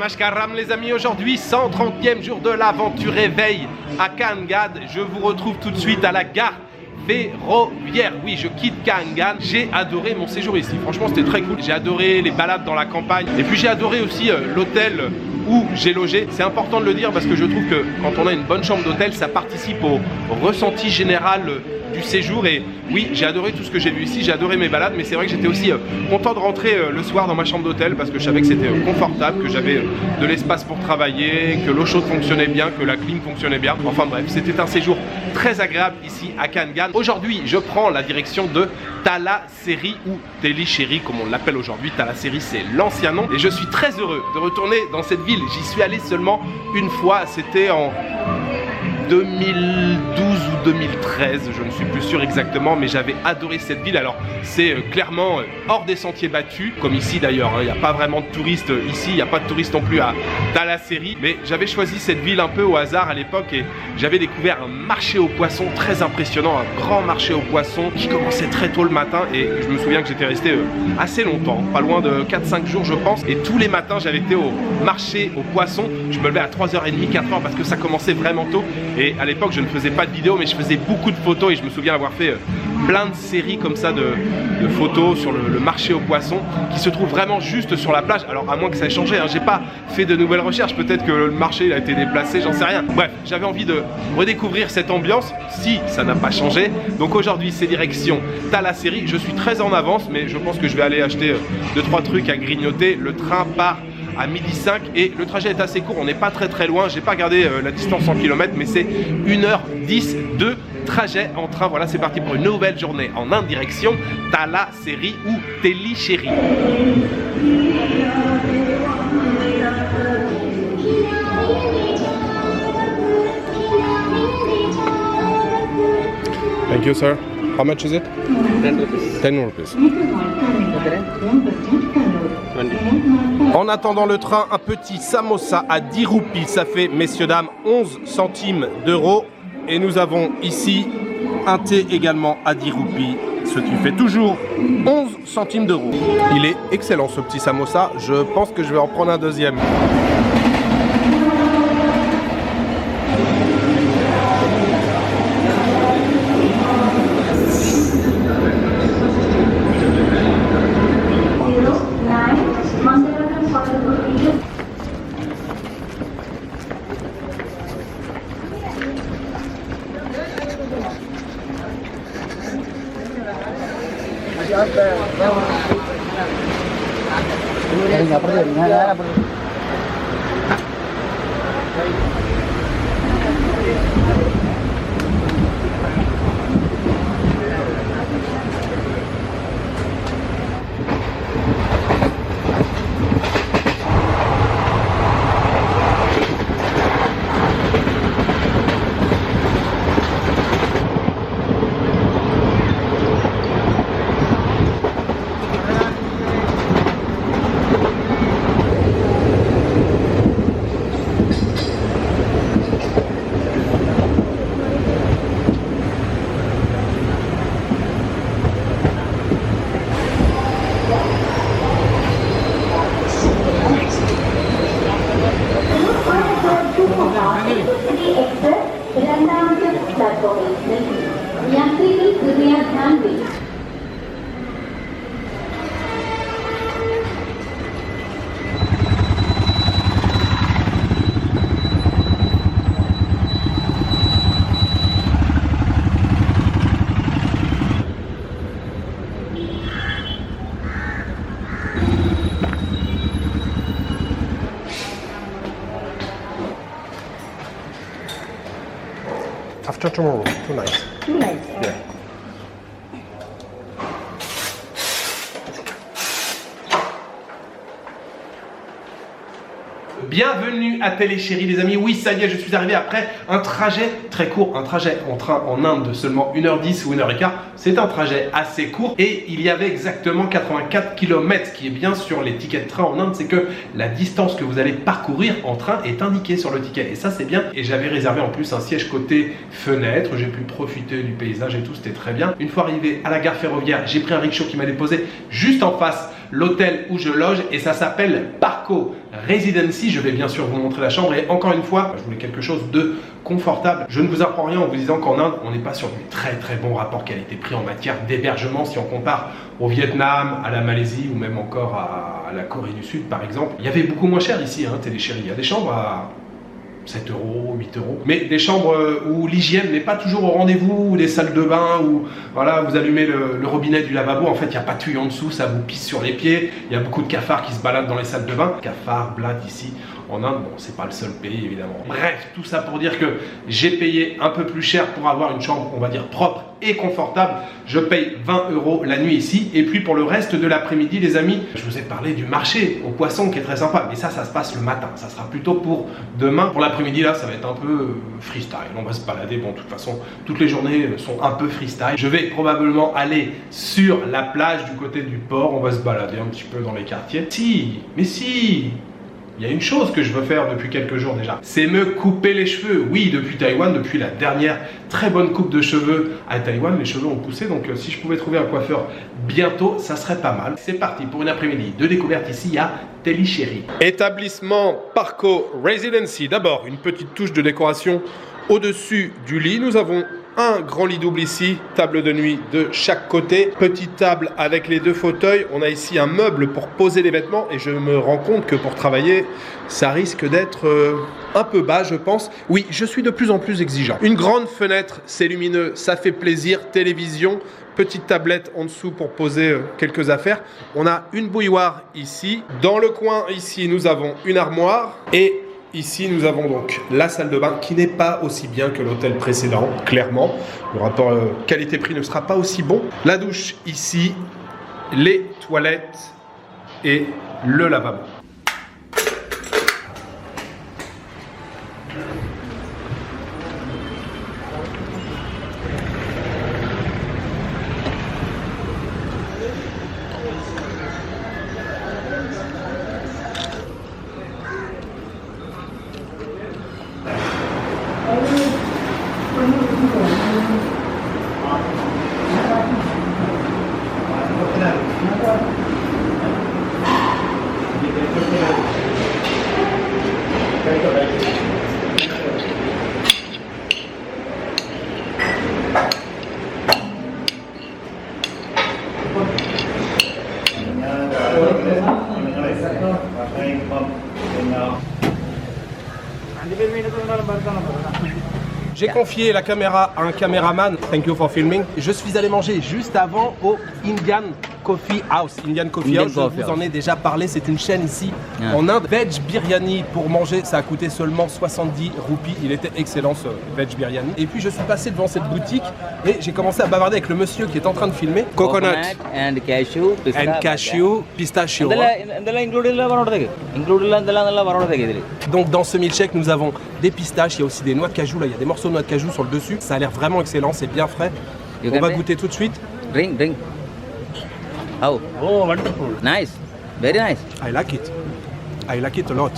Namaskaram les amis, aujourd'hui 130e jour de l'aventure réveil à Kangan. Je vous retrouve tout de suite à la gare ferroviaire. Oui, je quitte Kangan. J'ai adoré mon séjour ici, franchement c'était très cool. J'ai adoré les balades dans la campagne et puis j'ai adoré aussi l'hôtel où j'ai logé. C'est important de le dire parce que je trouve que quand on a une bonne chambre d'hôtel, ça participe au ressenti général du séjour. Et oui, j'ai adoré tout ce que j'ai vu ici, j'ai adoré mes balades, mais c'est vrai que j'étais aussi content de rentrer le soir dans ma chambre d'hôtel parce que je savais que c'était confortable, que j'avais de l'espace pour travailler, que l'eau chaude fonctionnait bien, que la clim fonctionnait bien. Enfin bref, c'était un séjour très agréable ici à Kangan. Aujourd'hui, je prends la direction de Thalasséry ou Tellicherry comme on l'appelle aujourd'hui. Thalasséry, c'est l'ancien nom et je suis très heureux de retourner dans cette ville. J'y suis allé seulement une fois, c'était en 2012 ou 2013, je ne suis plus sûr exactement, mais j'avais adoré cette ville. Alors c'est clairement hors des sentiers battus, comme ici d'ailleurs, il n'y a pas vraiment de touristes ici, il n'y a pas de touristes non plus à Thalasséry, mais j'avais choisi cette ville un peu au hasard à l'époque et j'avais découvert un marché aux poissons très impressionnant, un grand marché aux poissons qui commençait très tôt le matin et je me souviens que j'étais resté assez longtemps, pas loin de 4-5 jours je pense, et tous les matins j'avais été au marché aux poissons. Je me levais à 3h30, 4h parce que ça commençait vraiment tôt. Et à l'époque, je ne faisais pas de vidéos, mais je faisais beaucoup de photos et je me souviens avoir fait plein de séries comme ça de photos sur le marché aux poissons qui se trouve vraiment juste sur la plage. Alors, à moins que ça ait changé, hein, j'ai pas fait de nouvelles recherches. Peut-être que le marché il a été déplacé, j'en sais rien. Bref, j'avais envie de redécouvrir cette ambiance si ça n'a pas changé. Donc aujourd'hui, c'est direction Thalasséry. Je suis très en avance, mais je pense que je vais aller acheter 2-3 trucs à grignoter. Le train part à 12h05 et le trajet est assez court, on n'est pas très loin, j'ai pas regardé la distance en kilomètres mais c'est 1h10 de trajet en train. Voilà, c'est parti pour une nouvelle journée en Inde direction Thalasséry ou Tellicherry. Thank you sir. How much is it? 10 rupees. 10 rupees. En attendant le train, un petit samosa à 10 roupies, ça fait, messieurs, dames, 11 centimes d'euros. Et nous avons ici un thé également à 10 roupies, ce qui fait toujours 11 centimes d'euros. Il est excellent ce petit samosa, je pense que je vais en prendre un deuxième. After tomorrow, tonight. Tonight. Yeah. Bienvenue à Tellicherry les amis. Oui, ça y est, je suis arrivé après un trajet très court, un trajet en train en Inde de seulement 1h10 ou 1h15. C'est un trajet assez court et il y avait exactement 84 km. Ce qui est bien sur les tickets de train en Inde, c'est que la distance que vous allez parcourir en train est indiquée sur le ticket. Et ça, c'est bien. Et j'avais réservé en plus un siège côté fenêtre. J'ai pu profiter du paysage et tout, c'était très bien. Une fois arrivé à la gare ferroviaire, j'ai pris un rickshaw qui m'a déposé juste en face l'hôtel où je loge et ça s'appelle Parco Residency. Je vais bien sûr vous montrer la chambre et encore une fois, je voulais quelque chose de confortable. Je ne vous apprends rien en vous disant qu'en Inde, on n'est pas sur du très bon rapport qualité-prix en matière d'hébergement si on compare au Vietnam, à la Malaisie ou même encore à la Corée du Sud par exemple. Il y avait beaucoup moins cher ici, hein, Téléchéri. Il y a des chambres à 7 euros, 8 euros. Mais des chambres où l'hygiène n'est pas toujours au rendez-vous, ou des salles de bain où voilà, vous allumez le robinet du lavabo, en fait il n'y a pas de tuyau en dessous, ça vous pisse sur les pieds. Il y a beaucoup de cafards qui se baladent dans les salles de bain. Cafards, blattes ici en Inde, bon c'est pas le seul pays évidemment. Bref, tout ça pour dire que j'ai payé un peu plus cher pour avoir une chambre, on va dire propre et confortable. Je paye 20 euros la nuit ici. Et puis pour le reste de l'après-midi les amis, je vous ai parlé du marché aux poissons qui est très sympa. Mais ça se passe le matin, ça sera plutôt pour demain. Pour l'après-midi là, ça va être un peu freestyle. On va se balader, bon de toute façon, toutes les journées sont un peu freestyle. Je vais probablement aller sur la plage du côté du port. On va se balader un petit peu dans les quartiers. Si, mais si, il y a une chose que je veux faire depuis quelques jours déjà, c'est me couper les cheveux. Oui, depuis Taïwan, depuis la dernière très bonne coupe de cheveux à Taïwan, les cheveux ont poussé, donc si je pouvais trouver un coiffeur bientôt, ça serait pas mal. C'est parti pour une après-midi de découverte ici à Téléchéri. Établissement Parco Residency. D'abord, une petite touche de décoration au-dessus du lit. Nous avons un grand lit double ici, table de nuit de chaque côté, petite table avec les deux fauteuils. On a ici un meuble pour poser les vêtements et je me rends compte que pour travailler, ça risque d'être un peu bas, je pense. Oui, je suis de plus en plus exigeant. Une grande fenêtre, c'est lumineux, ça fait plaisir. Télévision, petite tablette en dessous pour poser quelques affaires. On a une bouilloire ici. Dans le coin ici, nous avons une armoire et ici, nous avons donc la salle de bain qui n'est pas aussi bien que l'hôtel précédent, clairement. Le rapport qualité-prix ne sera pas aussi bon. La douche ici, les toilettes et le lavabo. J'ai confié la caméra à un caméraman. Thank you for filming. Je suis allé manger juste avant au Indian Coffee House. Indian Coffee House, je vous en ai déjà parlé. C'est une chaîne ici en Inde. Veg biryani pour manger, ça a coûté seulement 70 roupies. Il était excellent ce veg biryani. Et puis je suis passé devant cette boutique et j'ai commencé à bavarder avec le monsieur qui est en train de filmer. Coconut and cashew, pistachio. Donc dans ce milkshake, nous avons des pistaches, il y a aussi des noix de cajou. Là, il y a des morceaux de noix de cajou sur le dessus. Ça a l'air vraiment excellent, c'est bien frais. On va goûter tout de suite. Drink. How? Oh, wonderful. Nice. Very nice. I like it. I like it a lot.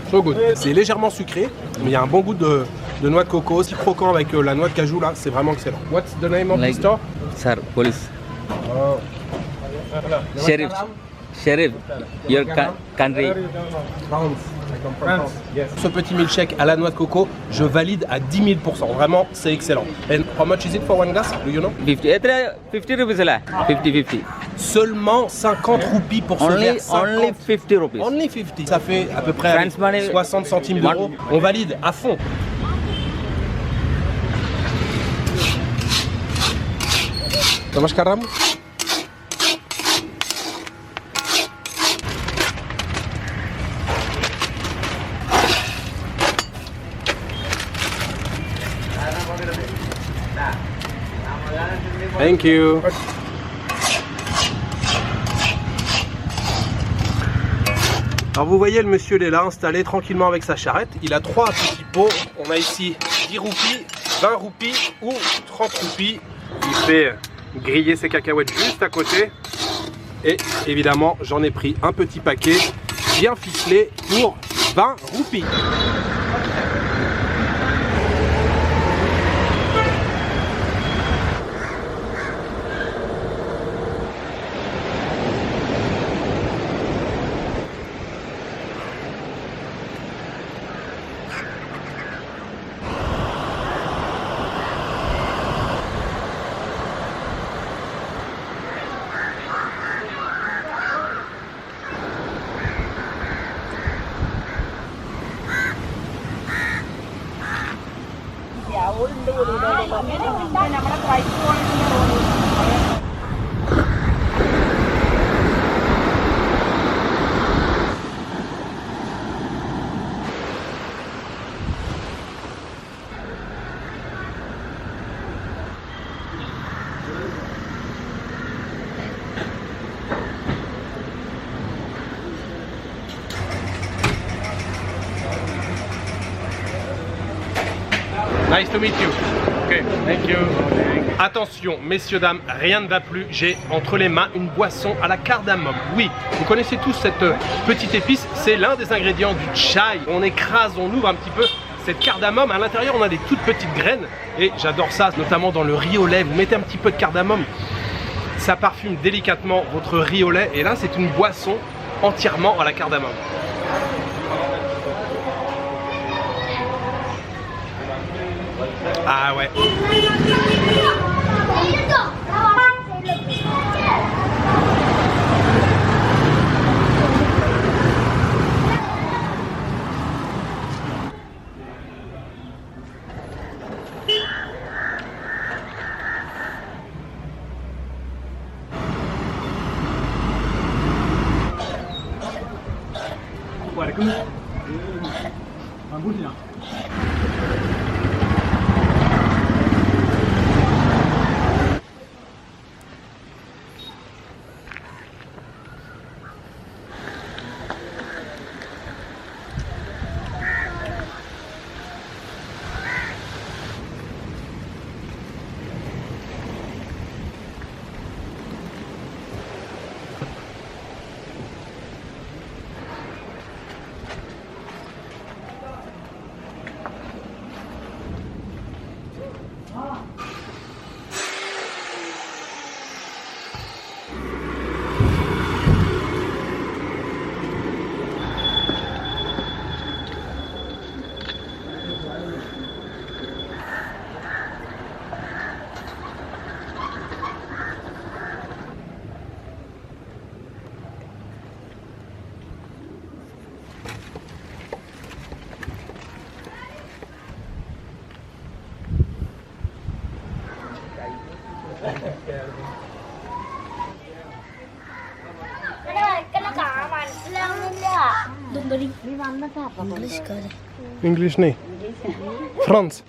So good. C'est légèrement sucré, mais il y a un bon goût de noix de coco, aussi croquant avec la noix de cajou là, c'est vraiment excellent. What's the name of the store? Sir, police. Oh. Sheriff, your country. France. Yes. Ce petit milkshake à la noix de coco, je valide à 10 000%. Vraiment, c'est excellent. And how much is it for one glass? Do you know? 50 rupees la. 50. Seulement 50 roupies pour ce verre. Only 50 rupees. Only 50. Ça fait à peu près 60 centimes d'euros. On valide à fond. Namaskaram. Thank you. Alors vous voyez, le monsieur il est là installé tranquillement avec sa charrette. Il a 3 petits pots. On a ici 10 roupies, 20 roupies ou 30 roupies. Il fait griller ses cacahuètes juste à côté. Et évidemment, j'en ai pris un petit paquet bien ficelé pour 20 roupies. Nice to meet you. Ok, thank you. Attention, messieurs, dames, rien ne va plus. J'ai entre les mains une boisson à la cardamome. Oui, vous connaissez tous cette petite épice. C'est l'un des ingrédients du chai. On écrase, on ouvre un petit peu cette cardamome. À l'intérieur, on a des toutes petites graines. Et j'adore ça, notamment dans le riz au lait. Vous mettez un petit peu de cardamome. Ça parfume délicatement votre riz au lait. Et là, c'est une boisson entièrement à la cardamome. Ah ouais. English नहीं, France.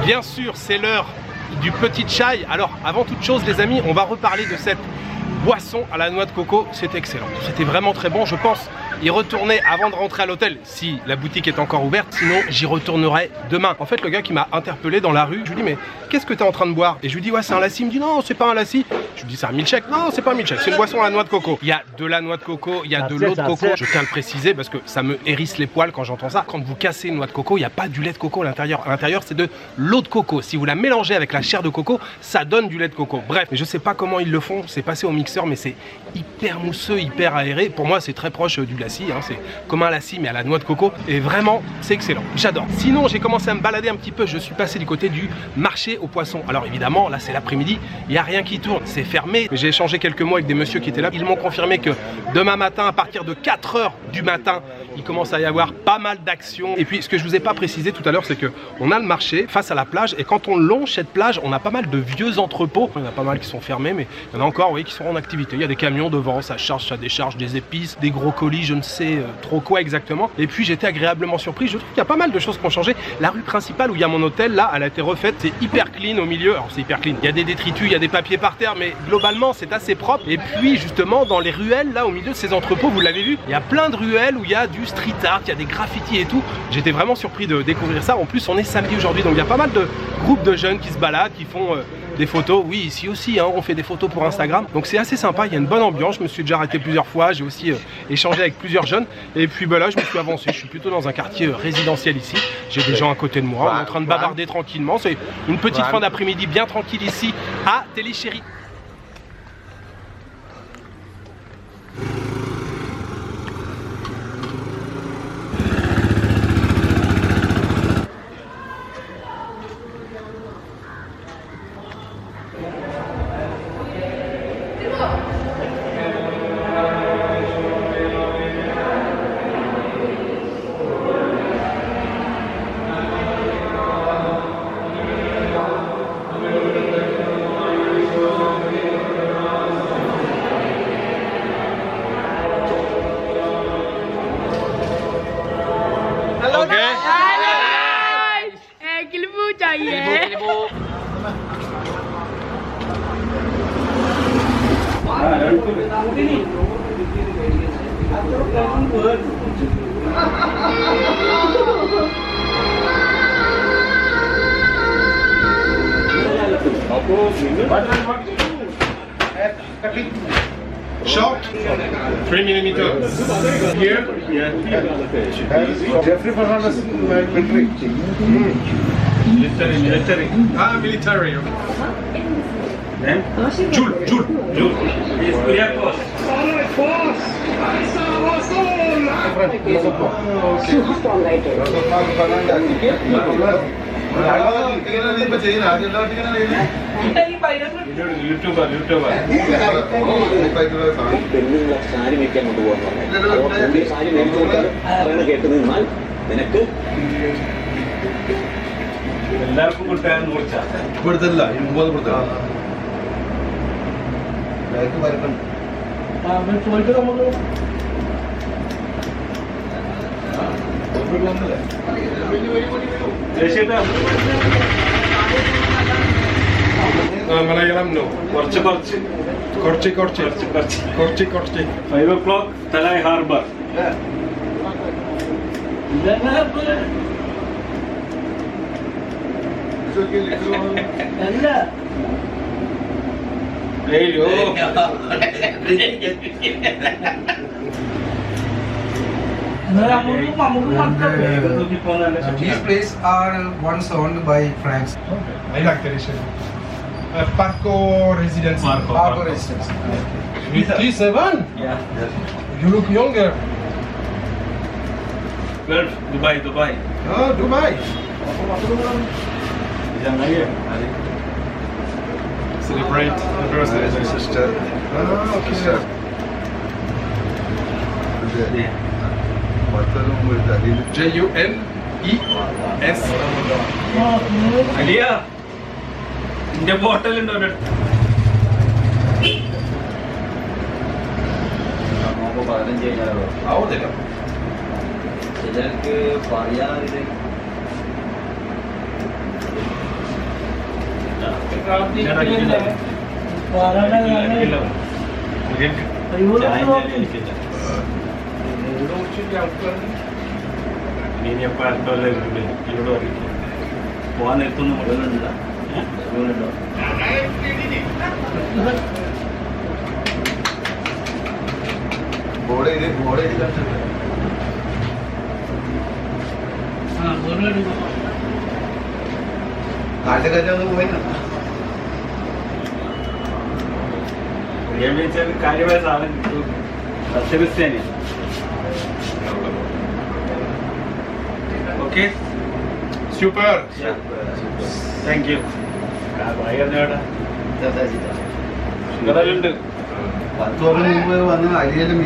Bien sûr, c'est l'heure du petit chai. Alors, avant toute chose, les amis, on va reparler de cette boisson à la noix de coco. C'est excellent. C'était vraiment très bon, je pense y retourner avant de rentrer à l'hôtel si la boutique est encore ouverte, sinon j'y retournerai demain. En fait, le gars qui m'a interpellé dans la rue, je lui dis mais qu'est-ce que tu es en train de boire? Et je lui dis ouais, c'est un lassi. Il me dit non, c'est pas un lassi. Je lui dis c'est un milkshake. Non, c'est pas un milkshake, c'est une boisson à la noix de coco. Il y a de la noix de coco, il y a de l'eau de coco. Je tiens à le préciser parce que ça me hérisse les poils quand j'entends ça. Quand vous cassez une noix de coco, il n'y a pas du lait de coco à l'intérieur. À l'intérieur, c'est de l'eau de coco. Si vous la mélangez avec la chair de coco, ça donne du lait de coco. Bref, je sais pas comment ils le font, c'est passé au mixeur, mais c'est hyper mousseux, hyper aéré. Pour moi, c'est très proche du lassi, hein. C'est comme un lassi mais à la noix de coco. Et vraiment, c'est excellent. J'adore. Sinon, j'ai commencé à me balader un petit peu. Je suis passé du côté du marché aux poissons. Alors évidemment, là, c'est l'après-midi. Il n'y a rien qui tourne. C'est fermé. Mais j'ai échangé quelques mots avec des messieurs qui étaient là. Ils m'ont confirmé que demain matin, à partir de 4 h du matin, il commence à y avoir pas mal d'actions. Et puis, ce que je vous ai pas précisé tout à l'heure, c'est que on a le marché face à la plage. Et quand on longe cette plage, on a pas mal de vieux entrepôts. Il y en a pas mal qui sont fermés, mais il y en a encore, oui, qui sont en activité. Il y a des camions devant, ça charge, ça décharge des épices, des gros colis, je ne sais trop quoi exactement. Et puis, j'étais agréablement surpris. Je trouve qu'il y a pas mal de choses qui ont changé. La rue principale où il y a mon hôtel, là, elle a été refaite. C'est hyper clean au milieu. Alors, c'est hyper clean. Il y a des détritus, il y a des papiers par terre, mais globalement, c'est assez propre. Et puis, justement, dans les ruelles, là, au milieu de ces entrepôts, vous l'avez vu, il y a plein de ruelles où il y a du street art, il y a des graffitis et tout. J'étais vraiment surpris de découvrir ça. En plus, on est samedi aujourd'hui, donc il y a pas mal de groupes de jeunes qui se baladent, qui font des photos. Oui, ici aussi, hein, on fait des photos pour Instagram. Donc c'est assez sympa, il y a une bonne ambiance. Je me suis déjà arrêté plusieurs fois, j'ai aussi échangé avec plusieurs jeunes. Et puis bah, là, je me suis avancé. Je suis plutôt dans un quartier résidentiel ici. J'ai des gens à côté de moi, on est en train de bavarder tranquillement. C'est une petite fin d'après-midi bien tranquille ici à Téléchéri. चाहिए Short, 3 millimeters. Here, Jeffrey Fernandez military. Military. military. Then Joule. is Kuriakos. YouTuber. പെണ്ണുങ്ങളെ സാരി മേടിക്കാൻ കൊണ്ടുപോകാൻ സാരി മേടിച്ചു കേട്ട് നിന്നാൽ നിനക്ക് എല്ലാവർക്കും കൊടുക്കാൻ കുറിച്ചാ കൊടുത്തല്ല 9 കൊടുത്ത മലയാളം no. കുറച്ച് കുറച്ച് 5 o'clock Thalai harbour These places are once owned by France. I like the nation. Parco Residence. Harbour Residence. 57? Yeah. You look younger. Dubai. Oh, Dubai. Celebrate the birthday. My sister. Okay. Sister. JULES. അലിയ എന്റെ ബോട്ടൽ ഉണ്ടോ ചിലർക്ക് പറയാതെ പോവാൻ എത്തുന്ന മുതലുണ്ടോ ബോർഡ് നാട്ടുകാരൊന്നും പോയി കാര്യമായ സാധനം കിട്ടും സത്യക്രിസ്ത്യാനി ഓക്കെ Super. താങ്ക് യു ഷുഗറുണ്ട് 10 വർഷം മുമ്പ് വന്ന് അരിയിലും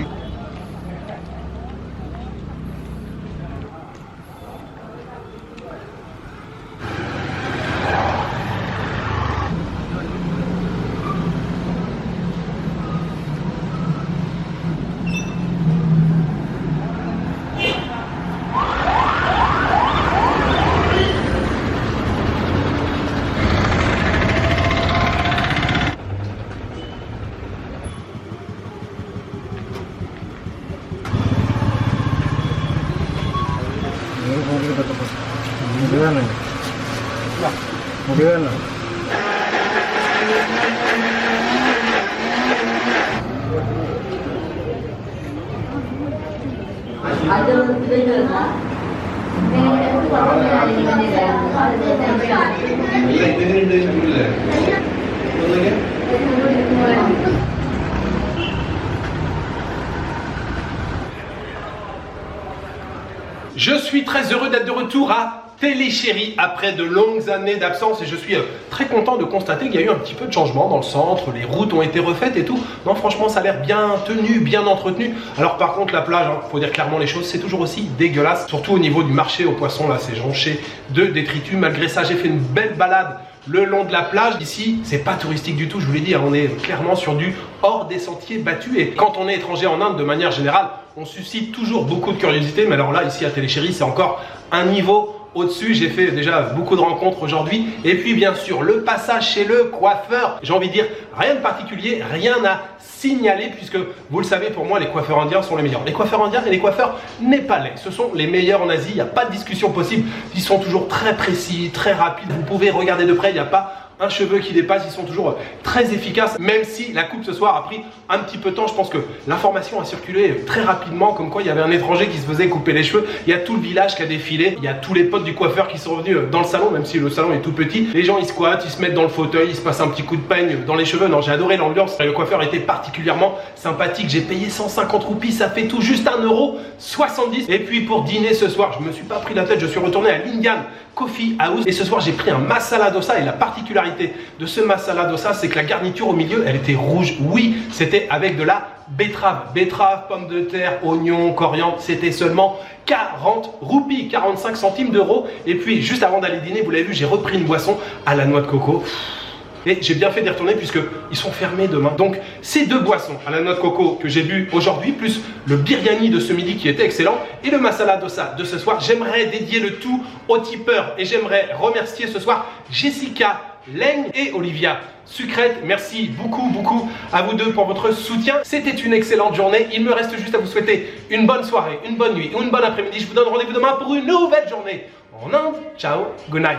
Je suis très heureux d'être de retour à Téléchéri après de longues années d'absence et je suis très content de constater qu'il y a eu un petit peu de changement dans le centre, les routes ont été refaites et tout. Non, franchement, ça a l'air bien tenu, bien entretenu. Alors par contre, la plage, faut dire clairement les choses, c'est toujours aussi dégueulasse, surtout au niveau du marché aux poissons, là, c'est jonché de détritus. Malgré ça, j'ai fait une belle balade le long de la plage. Ici, c'est pas touristique du tout, je vous l'ai dit, on est clairement sur du hors des sentiers battus. Et quand on est étranger en Inde, de manière générale, on suscite toujours beaucoup de curiosité. Mais alors là, ici à Téléchéri, c'est encore un niveau au-dessus. J'ai fait déjà beaucoup de rencontres aujourd'hui. Et puis bien sûr, le passage chez le coiffeur. J'ai envie de dire, rien de particulier, rien à signaler puisque vous le savez, pour moi, les coiffeurs indiens sont les meilleurs. Les coiffeurs indiens et les coiffeurs népalais, ce sont les meilleurs en Asie. Il n'y a pas de discussion possible. Ils sont toujours très précis, très rapides. Vous pouvez regarder de près, il n'y a pas un cheveu qui dépasse, ils sont toujours très efficaces, même si la coupe ce soir a pris un petit peu de temps. Je pense que l'information a circulé très rapidement, comme quoi il y avait un étranger qui se faisait couper les cheveux. Il y a tout le village qui a défilé, il y a tous les potes du coiffeur qui sont revenus dans le salon, même si le salon est tout petit. Les gens ils squattent, ils se mettent dans le fauteuil, ils se passent un petit coup de peigne dans les cheveux. Non, j'ai adoré l'ambiance, le coiffeur était particulièrement sympathique. J'ai payé 150 roupies, ça fait tout juste 1,70 €. Et puis pour dîner ce soir, je me suis pas pris la tête, je suis retourné à Lingam Coffee House et ce soir j'ai pris un masala dosa. Et la particularité de ce masala dosa, c'est que la garniture au milieu elle était rouge. Oui, c'était avec de la betterave, pommes de terre, oignons, coriandre. C'était seulement 40 roupies, 45 centimes d'euros. Et puis juste avant d'aller dîner, vous l'avez vu, j'ai repris une boisson à la noix de coco. Et j'ai bien fait d'y retourner puisque ils sont fermés demain. Donc ces deux boissons à la noix de coco que j'ai bu aujourd'hui, plus le biryani de ce midi qui était excellent et le masala dosa de ce soir, j'aimerais dédier le tout aux tipeurs et j'aimerais remercier ce soir Jessica, Leng et Olivia Sucrète. Merci beaucoup à vous deux pour votre soutien. C'était une excellente journée. Il me reste juste à vous souhaiter une bonne soirée, une bonne nuit ou une bonne après-midi. Je vous donne rendez-vous demain pour une nouvelle journée en Inde. Ciao, good night.